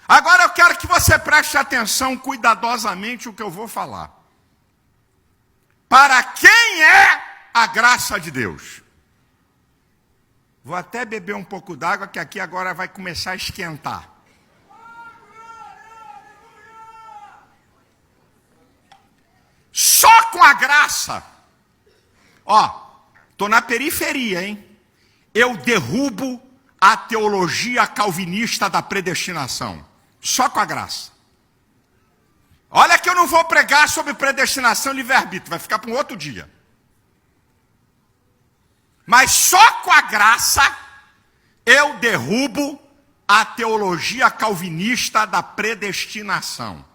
Agora eu quero que você preste atenção cuidadosamente o que eu vou falar. Para quem é a graça de Deus? Vou até beber um pouco d'água, que aqui agora vai começar a esquentar. Só com a graça. Ó, estou na periferia, hein? Eu derrubo a teologia calvinista da predestinação. Só com a graça. Olha que eu não vou pregar sobre predestinação e livre-arbítrio, vai ficar para um outro dia. Mas só com a graça eu derrubo a teologia calvinista da predestinação.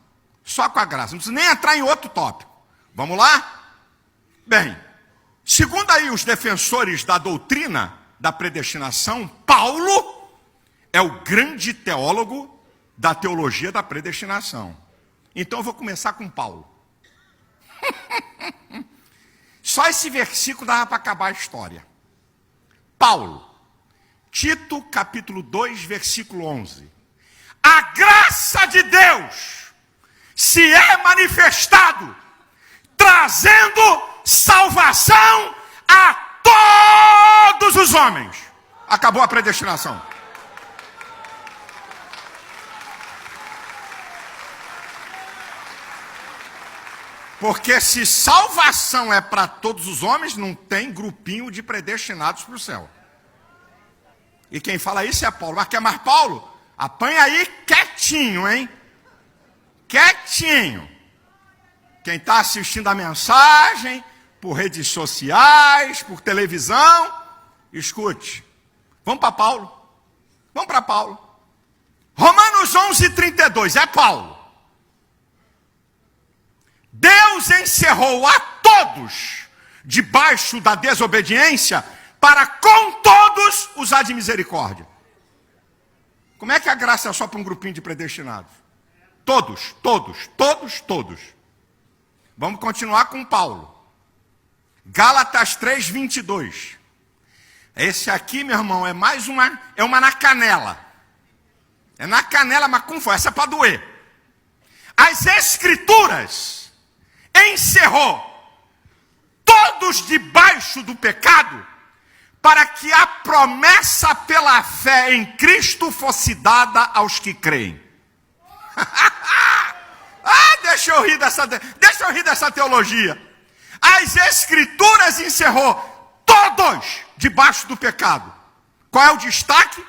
Só com a graça, não preciso nem entrar em outro tópico. Vamos lá? Bem, segundo aí os defensores da doutrina da predestinação, Paulo é o grande teólogo da teologia da predestinação. Então eu vou começar com Paulo. Só esse versículo dava para acabar a história. Paulo, Tito capítulo 2, versículo 11. A graça de Deus se é manifestado, trazendo salvação a todos os homens. Acabou a predestinação. Porque se salvação é para todos os homens, não tem grupinho de predestinados para o céu. E quem fala isso é Paulo. Mas quer mais Paulo? Apanha aí quietinho, hein? Quietinho. Quem está assistindo a mensagem, por redes sociais, por televisão, escute. Vamos para Paulo. Vamos para Paulo. Romanos 11, 32, é Paulo. Deus encerrou a todos debaixo da desobediência para com todos usar de misericórdia. Como é que a graça é só para um grupinho de predestinados? Todos, todos, todos, todos. Vamos continuar com Paulo. Gálatas 3, 22. Esse aqui, meu irmão, é mais uma na canela. É na canela, mas como foi? Essa é para doer. As Escrituras encerrou todos debaixo do pecado, para que a promessa pela fé em Cristo fosse dada aos que creem. Deixa eu rir dessa teologia. As Escrituras encerrou todos debaixo do pecado. Qual é o destaque?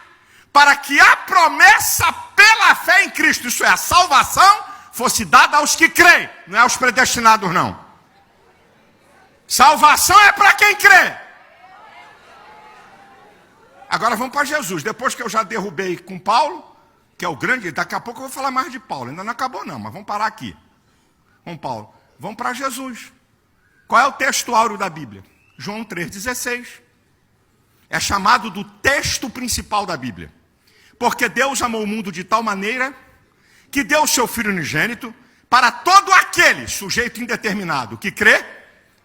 Para que a promessa pela fé em Cristo, isso é, a salvação, fosse dada aos que creem, não é aos predestinados, não. Salvação é para quem crê. Agora vamos para Jesus. Depois que eu já derrubei com Paulo, que é o grande, daqui a pouco eu vou falar mais de Paulo. Ainda não acabou não, mas vamos parar aqui. Com Paulo. Vamos para Jesus. Qual é o texto áureo da Bíblia? João 3,16. É chamado do texto principal da Bíblia. Porque Deus amou o mundo de tal maneira que deu o seu Filho unigênito para todo aquele sujeito indeterminado que crê,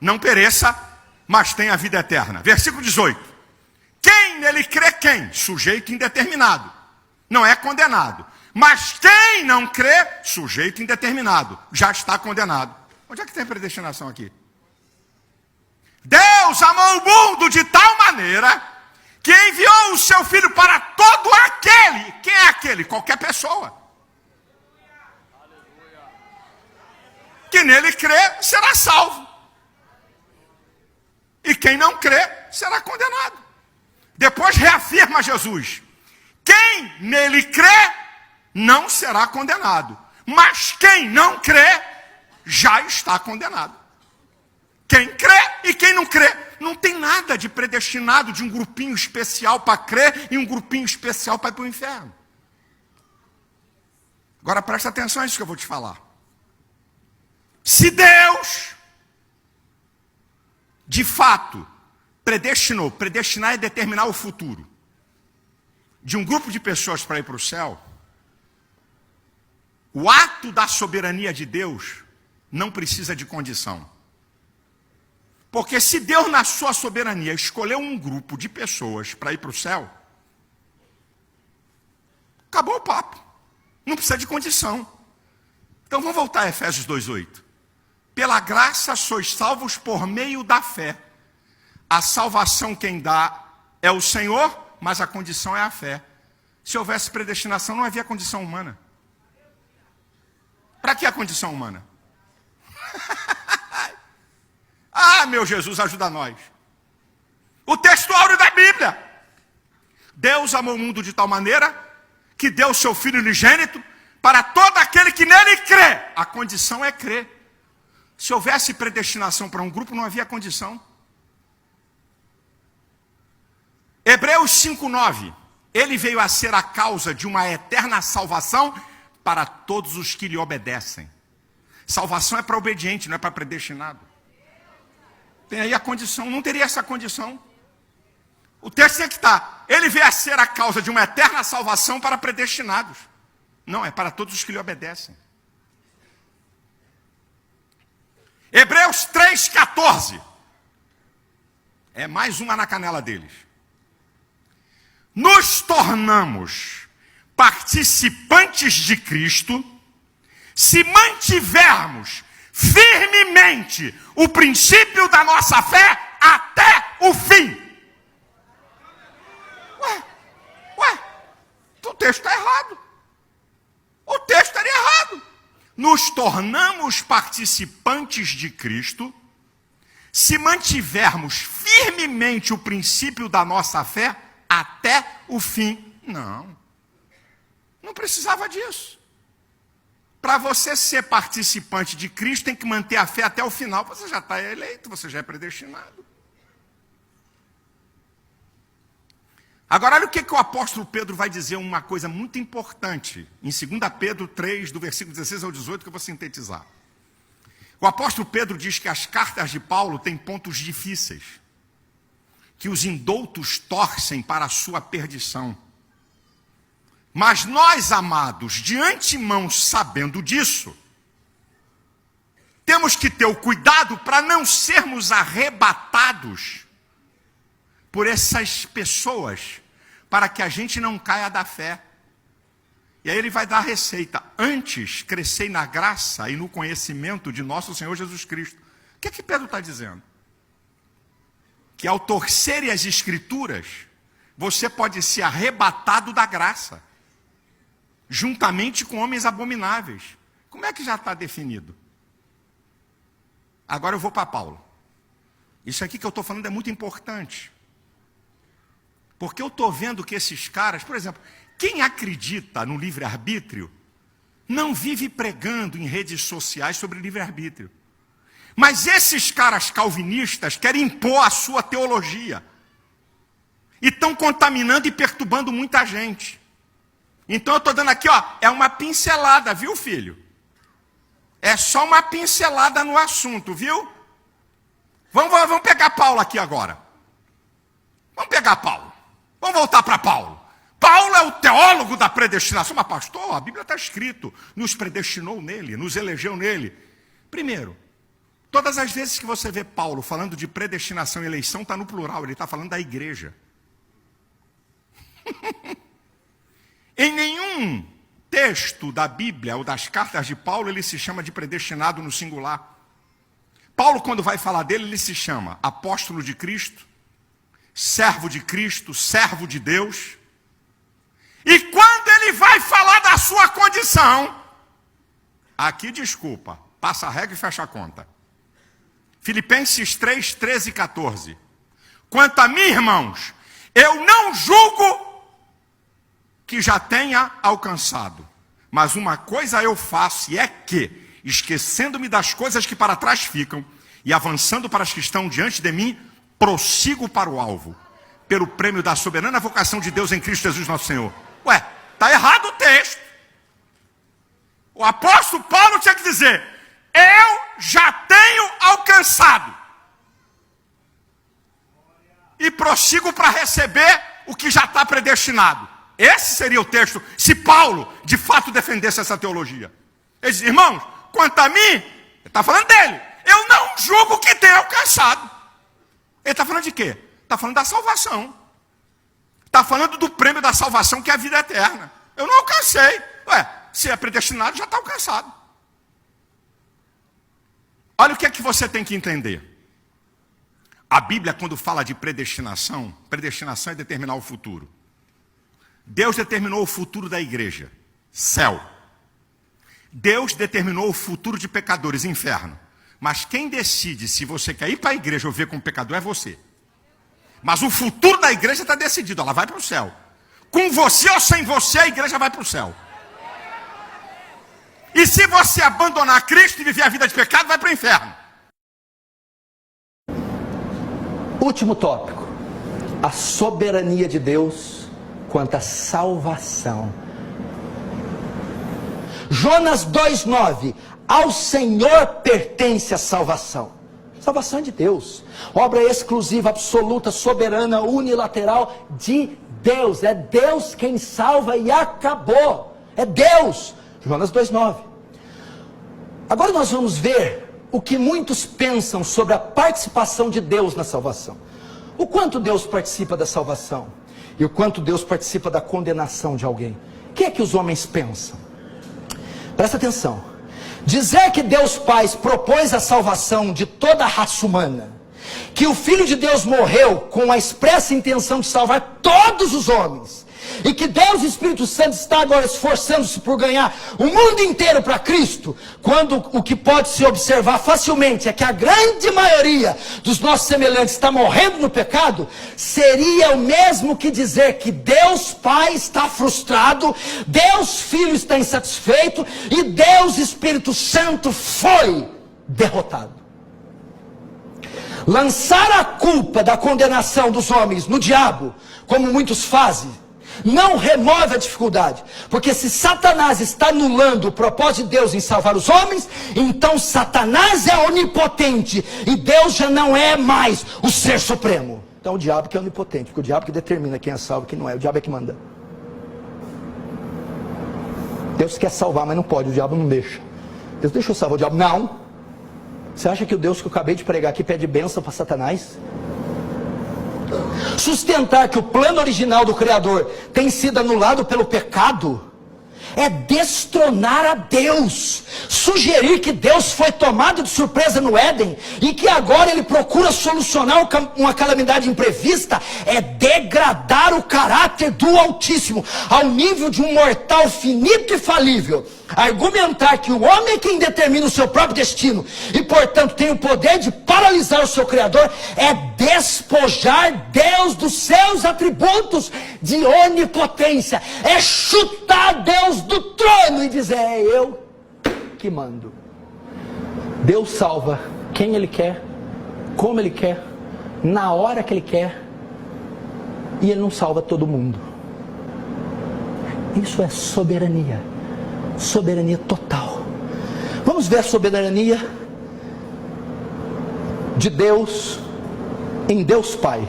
não pereça, mas tenha a vida eterna. Versículo 18. Quem nele crê, quem? Sujeito indeterminado. Não é condenado. Mas quem não crê, sujeito indeterminado, já está condenado. Onde é que tem predestinação aqui? Deus amou o mundo de tal maneira que enviou o seu Filho para todo aquele. Quem é aquele? Qualquer pessoa. Que nele crê, será salvo. E quem não crê, será condenado. Depois reafirma Jesus. Quem nele crê, não será condenado. Mas quem não crê, já está condenado. Quem crê e quem não crê. Não tem nada de predestinado de um grupinho especial para crer e um grupinho especial para ir para o inferno. Agora presta atenção a isso que eu vou te falar. Se Deus, de fato, predestinou, predestinar é determinar o futuro de um grupo de pessoas para ir para o céu, o ato da soberania de Deus não precisa de condição. Porque se Deus, na sua soberania, escolheu um grupo de pessoas para ir para o céu, acabou o papo. Não precisa de condição. Então vamos voltar a Efésios 2:8. Pela graça sois salvos por meio da fé. A salvação quem dá é o Senhor, mas a condição é a fé. Se houvesse predestinação, não havia condição humana. Para que a condição humana? Ah, meu Jesus, ajuda nós. O texto áureo da Bíblia. Deus amou o mundo de tal maneira que deu o seu Filho unigênito para todo aquele que nele crê. A condição é crer. Se houvesse predestinação para um grupo, não havia condição. Hebreus 5:9. Ele veio a ser a causa de uma eterna salvação para todos os que lhe obedecem. Salvação é para obediente, não é para predestinado. Tem aí a condição, não teria essa condição. O texto é que está. Ele veio a ser a causa de uma eterna salvação para predestinados. Não, é para todos os que lhe obedecem. Hebreus 3:14. É mais uma na canela deles. Nos tornamos participantes de Cristo se mantivermos firmemente o princípio da nossa fé até o fim. O texto está errado. O texto estaria errado. Nos tornamos participantes de Cristo se mantivermos firmemente o princípio da nossa fé até o fim. Não precisava disso. Para você ser participante de Cristo, tem que manter a fé até o final. Você já está eleito, você já é predestinado. Agora, olha o que o apóstolo Pedro vai dizer, uma coisa muito importante, em 2 Pedro 3, do versículo 16 ao 18, que eu vou sintetizar. O apóstolo Pedro diz que as cartas de Paulo têm pontos difíceis, que os indoutos torcem para a sua perdição. Mas nós, amados, de antemão sabendo disso, temos que ter o cuidado para não sermos arrebatados por essas pessoas, para que a gente não caia da fé. E aí ele vai dar a receita. Antes, crescei na graça e no conhecimento de nosso Senhor Jesus Cristo. O que é que Pedro está dizendo? Que ao torcerem as Escrituras, você pode ser arrebatado da graça, juntamente com homens abomináveis. Como é que já está definido? Agora eu vou para Paulo. Isso aqui que eu estou falando é muito importante. Porque eu estou vendo que esses caras, por exemplo, quem acredita no livre-arbítrio, não vive pregando em redes sociais sobre livre-arbítrio. Mas esses caras calvinistas querem impor a sua teologia. E estão contaminando e perturbando muita gente. Então eu estou dando aqui, é uma pincelada, viu, filho? É só uma pincelada no assunto, viu? Vamos pegar Paulo aqui agora. Vamos pegar Paulo. Vamos voltar para Paulo. Paulo é o teólogo da predestinação. Mas pastor, a Bíblia está escrito, nos predestinou nele, nos elegeu nele. Primeiro, todas as vezes que você vê Paulo falando de predestinação e eleição, está no plural, ele está falando da igreja. Em nenhum texto da Bíblia ou das cartas de Paulo, ele se chama de predestinado no singular. Paulo, quando vai falar dele, ele se chama apóstolo de Cristo, servo de Cristo, servo de Deus. E quando ele vai falar da sua condição, aqui desculpa, passa a regra e fecha a conta. Filipenses 3, 13 e 14. Quanto a mim, irmãos, eu não julgo que já tenha alcançado, mas uma coisa eu faço, e é que, esquecendo-me das coisas que para trás ficam, e avançando para as que estão diante de mim, prossigo para o alvo, pelo prêmio da soberana vocação de Deus em Cristo Jesus nosso Senhor. Está errado o texto. O apóstolo Paulo tinha que dizer, eu já tenho alcançado, e prossigo para receber o que já está predestinado. Esse seria o texto, se Paulo de fato defendesse essa teologia. Ele diz, irmãos, quanto a mim, ele está falando dele, eu não julgo que tenha alcançado. Ele está falando de quê? Está falando da salvação. Está falando do prêmio da salvação, que é a vida eterna. Eu não alcancei. se é predestinado, já está alcançado. Olha o que é que você tem que entender. A Bíblia, quando fala de predestinação, predestinação é determinar o futuro. Deus determinou o futuro da igreja, céu. Deus determinou o futuro de pecadores, inferno. Mas quem decide se você quer ir para a igreja ou ver como pecador é você. Mas o futuro da igreja está decidido, ela vai para o céu. Com você ou sem você, a igreja vai para o céu. E se você abandonar Cristo e viver a vida de pecado, vai para o inferno. Último tópico. A soberania de Deus quanto à salvação. Jonas 2,9. Ao Senhor pertence a salvação. Salvação é de Deus. Obra exclusiva, absoluta, soberana, unilateral de Deus. É Deus quem salva e acabou. É Deus. Jonas 2,9. Agora nós vamos ver o que muitos pensam sobre a participação de Deus na salvação. O quanto Deus participa da salvação e o quanto Deus participa da condenação de alguém. O que é que os homens pensam? Presta atenção. Dizer que Deus Pai propôs a salvação de toda a raça humana, que o Filho de Deus morreu com a expressa intenção de salvar todos os homens, e que Deus, Espírito Santo, está agora esforçando-se por ganhar o mundo inteiro para Cristo, quando o que pode se observar facilmente é que a grande maioria dos nossos semelhantes está morrendo no pecado, seria o mesmo que dizer que Deus Pai está frustrado, Deus Filho está insatisfeito e Deus Espírito Santo foi derrotado. Lançar a culpa da condenação dos homens no diabo, como muitos fazem, não remove a dificuldade, porque se Satanás está anulando o propósito de Deus em salvar os homens, então Satanás é onipotente e Deus já não é mais o ser supremo. Então o diabo que é onipotente, porque o diabo que determina quem é salvo e quem não é, o diabo é que manda. Deus quer salvar, mas não pode, o diabo não deixa. Deus deixa eu salvar, o diabo não. Você acha que o Deus que eu acabei de pregar aqui pede bênção para Satanás? Sustentar que o plano original do Criador tem sido anulado pelo pecado é destronar a Deus. Sugerir que Deus foi tomado de surpresa no Éden e que agora ele procura solucionar uma calamidade imprevista é degradar o caráter do Altíssimo ao nível de um mortal finito e falível. Argumentar que o homem é quem determina o seu próprio destino e portanto tem o poder de paralisar o seu Criador é despojar Deus dos seus atributos de onipotência, é chutar Deus do trono e dizer: é eu que mando. Deus salva quem Ele quer, como Ele quer, na hora que Ele quer, e Ele não salva todo mundo. Isso é soberania. Soberania total. Vamos ver a soberania de Deus em Deus Pai.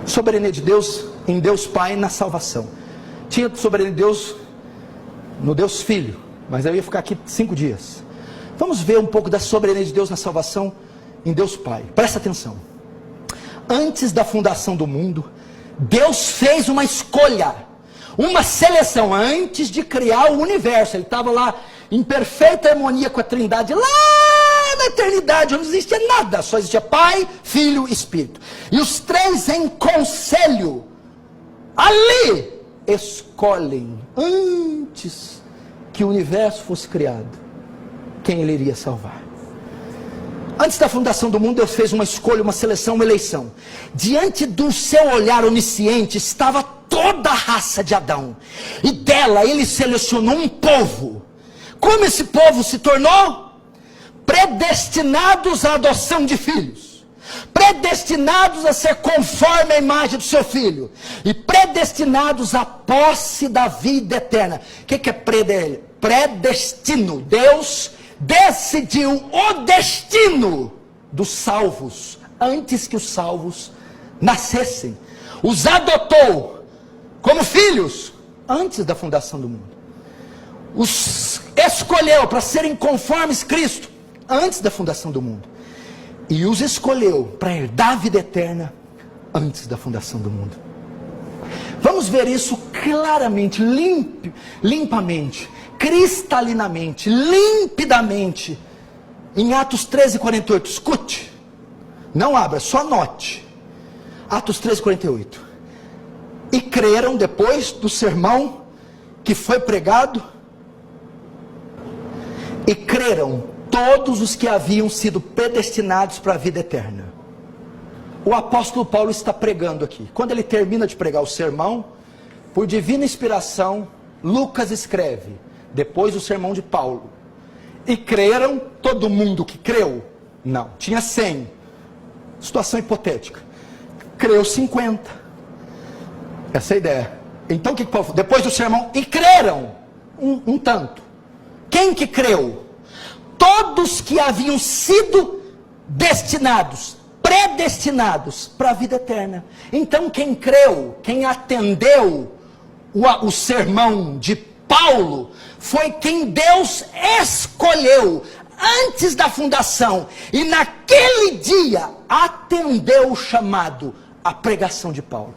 Soberania de Deus em Deus Pai na salvação. Tinha soberania de Deus no Deus Filho, mas eu ia ficar aqui 5 dias. Vamos ver um pouco da soberania de Deus na salvação em Deus Pai. Presta atenção. Antes da fundação do mundo, Deus fez uma escolha, uma seleção. Antes de criar o universo, Ele estava lá em perfeita harmonia com a Trindade, lá na eternidade, onde não existia nada, só existia Pai, Filho e Espírito, e os três em conselho ali escolhem, antes que o universo fosse criado, quem Ele iria salvar. Antes da fundação do mundo, Deus fez uma escolha, uma seleção, uma eleição. Diante do seu olhar onisciente estava toda a raça de Adão, e dela Ele selecionou um povo. Como esse povo se tornou? Predestinados à adoção de filhos, predestinados a ser conforme a imagem do seu filho, e predestinados à posse da vida eterna. O que é predestino? Deus decidiu o destino dos salvos antes que os salvos nascessem. Os adotou como filhos antes da fundação do mundo. Os escolheu para serem conformes Cristo antes da fundação do mundo. E os escolheu para herdar a vida eterna antes da fundação do mundo. Vamos ver isso claramente, limpamente, cristalinamente, limpidamente, em Atos 13:48. Escute, não abra, só anote. Atos 13:48. E creram depois do sermão que foi pregado, e creram todos os que haviam sido predestinados para a vida eterna. O apóstolo Paulo está pregando aqui. Quando ele termina de pregar o sermão, por divina inspiração, Lucas escreve, depois do sermão de Paulo: e creram todo mundo que creu? Não, tinha 100. Situação hipotética. Creu 50. Essa é a ideia. Então o que Paulo falou? Depois do sermão, e creram um tanto. Quem que creu? Todos que haviam sido destinados, predestinados para a vida eterna. Então quem creu, quem atendeu o sermão de Paulo, foi quem Deus escolheu antes da fundação, e naquele dia atendeu o chamado, a pregação de Paulo.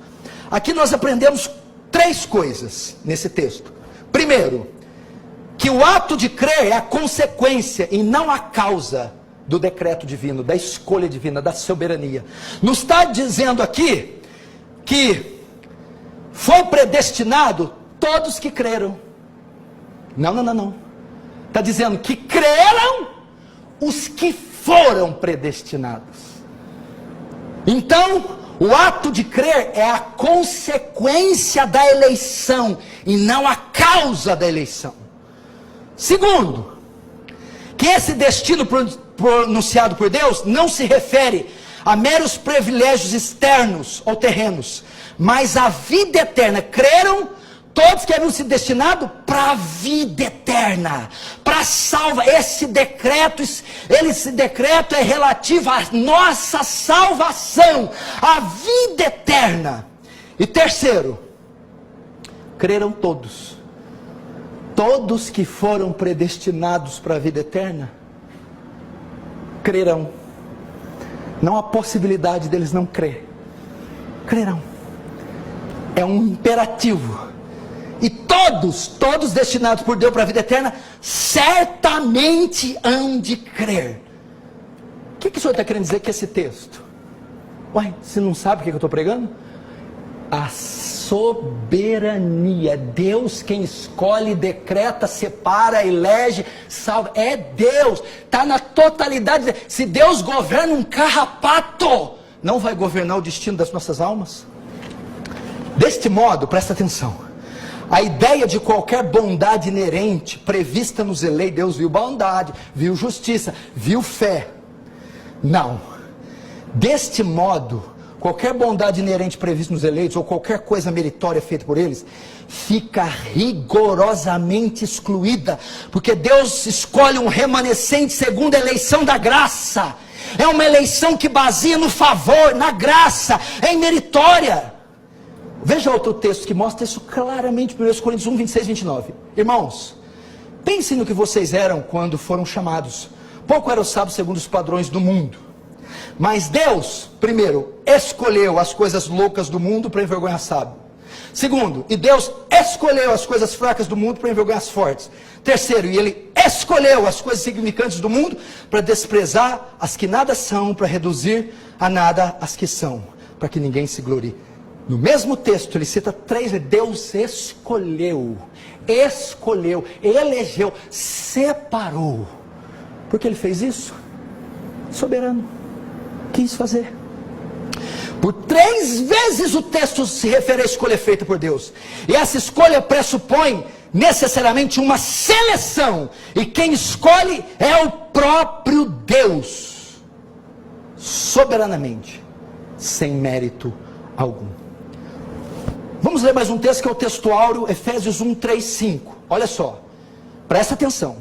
Aqui nós aprendemos 3 coisas nesse texto. Primeiro, que o ato de crer é a consequência e não a causa do decreto divino, da escolha divina, da soberania. Não está dizendo aqui que foi predestinado todos que creram. Não. Está dizendo que creram os que foram predestinados. Então, o ato de crer é a consequência da eleição e não a causa da eleição. Segundo, que esse destino pronunciado por Deus não se refere a meros privilégios externos ou terrenos, mas a vida eterna. Creram todos que haviam sido destinados para a vida eterna, para salva. Esse decreto é relativo à nossa salvação, à vida eterna. E terceiro, creram todos que foram predestinados para a vida eterna, crerão. Não há possibilidade deles não crer. Crerão. É um imperativo. E todos destinados por Deus para a vida eterna, certamente hão de crer. O que o senhor está querendo dizer com esse texto? Ué, você não sabe o que eu estou pregando? A soberania. Deus quem escolhe, decreta, separa, elege, salva. É Deus. Está na totalidade. Se Deus governa um carrapato, não vai governar o destino das nossas almas? Deste modo, presta atenção, a ideia de qualquer bondade inerente prevista nos eleitos, Deus viu bondade, viu justiça, viu fé. Não. Deste modo, qualquer bondade inerente prevista nos eleitos, ou qualquer coisa meritória feita por eles, fica rigorosamente excluída, porque Deus escolhe um remanescente segundo a eleição da graça. É uma eleição que baseia no favor, na graça, é meritória. Veja outro texto que mostra isso claramente, 1 Coríntios 1, 26 e 29. Irmãos, pensem no que vocês eram quando foram chamados. Pouco eram sábios segundo os padrões do mundo. Mas Deus, primeiro, escolheu as coisas loucas do mundo para envergonhar sábio. Segundo, e Deus escolheu as coisas fracas do mundo para envergonhar as fortes. Terceiro, e Ele escolheu as coisas significantes do mundo para desprezar as que nada são, para reduzir a nada as que são, para que ninguém se glorie. No mesmo texto, ele cita 3 vezes. Deus escolheu, elegeu, separou. Por que ele fez isso? Soberano. Quis fazer. Por 3 vezes o texto se refere à escolha feita por Deus. E essa escolha pressupõe necessariamente uma seleção. E quem escolhe é o próprio Deus. Soberanamente. Sem mérito algum. Vamos ler mais um texto que é o texto áureo, Efésios 1, 3, 5. Olha só, presta atenção.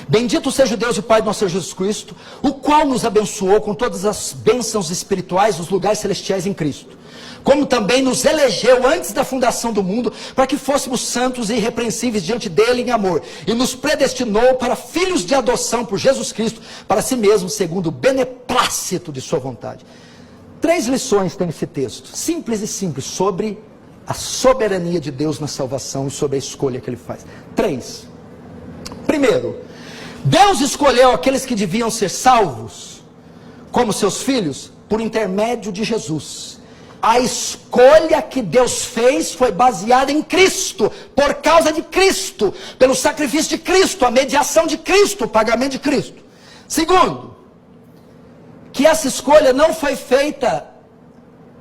Bendito seja o Deus e Pai do nosso Senhor Jesus Cristo, o qual nos abençoou com todas as bênçãos espirituais nos lugares celestiais em Cristo. Como também nos elegeu antes da fundação do mundo, para que fôssemos santos e irrepreensíveis diante dele em amor. E nos predestinou para filhos de adoção por Jesus Cristo, para si mesmo, segundo o beneplácito de sua vontade. 3 lições tem esse texto, simples e simples, sobre a soberania de Deus na salvação e sobre a escolha que ele faz. 3. Primeiro, Deus escolheu aqueles que deviam ser salvos como seus filhos por intermédio de Jesus. A escolha que Deus fez foi baseada em Cristo, por causa de Cristo, pelo sacrifício de Cristo, a mediação de Cristo, o pagamento de Cristo. Segundo, que essa escolha não foi feita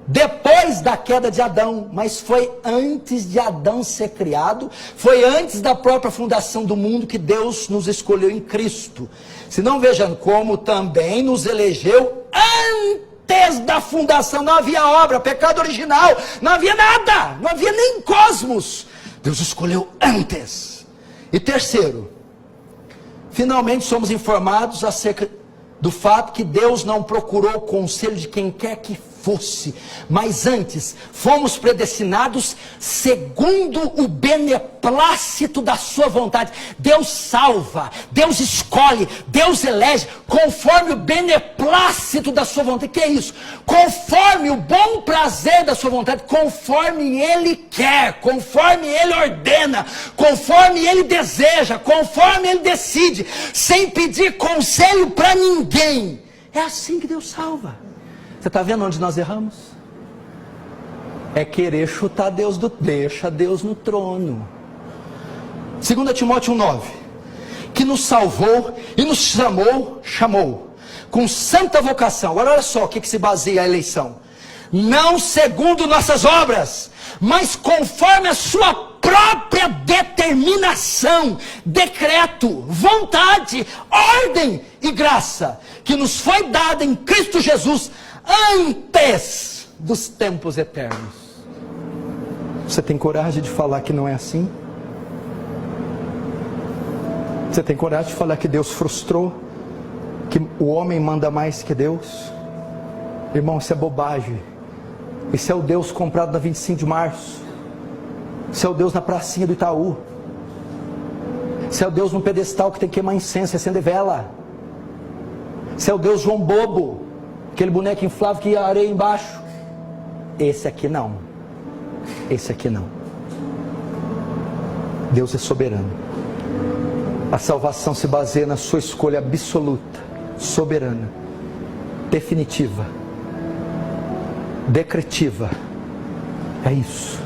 depois da queda de Adão, mas foi antes de Adão ser criado, foi antes da própria fundação do mundo que Deus nos escolheu em Cristo. Se não, vejam como também nos elegeu antes da fundação. Não havia obra, pecado original, não havia nada, não havia nem cosmos. Deus escolheu antes. E terceiro, finalmente somos informados acerca do fato que Deus não procurou o conselho de quem quer que fosse, mas antes fomos predestinados segundo o beneplácito da sua vontade. Deus salva, Deus escolhe, Deus elege conforme o beneplácito da sua vontade. O que é isso? Conforme o bom prazer da sua vontade, conforme Ele quer, conforme Ele ordena, conforme Ele deseja, conforme Ele decide, sem pedir conselho para ninguém. É assim que Deus salva. Você está vendo onde nós erramos? É querer chutar Deus deixa Deus no trono. 2 Timóteo 1,9, que nos salvou e nos chamou com santa vocação. Agora olha só o que se baseia a eleição. Não segundo nossas obras, mas conforme a sua própria determinação, decreto, vontade, ordem e graça, que nos foi dada em Cristo Jesus, antes dos tempos eternos. Você tem coragem de falar que não é assim? Você tem coragem de falar que Deus frustrou? Que o homem manda mais que Deus? Irmão, isso é bobagem. Isso é o Deus comprado na 25 de março. Isso é o Deus na pracinha do Itaú. Isso é o Deus no pedestal que tem que queimar incenso e acender vela. Isso é o Deus João Bobo, aquele boneco inflável que ia areia embaixo. Esse aqui não. Esse aqui não. Deus é soberano. A salvação se baseia na sua escolha absoluta, soberana, definitiva, decretiva. É isso.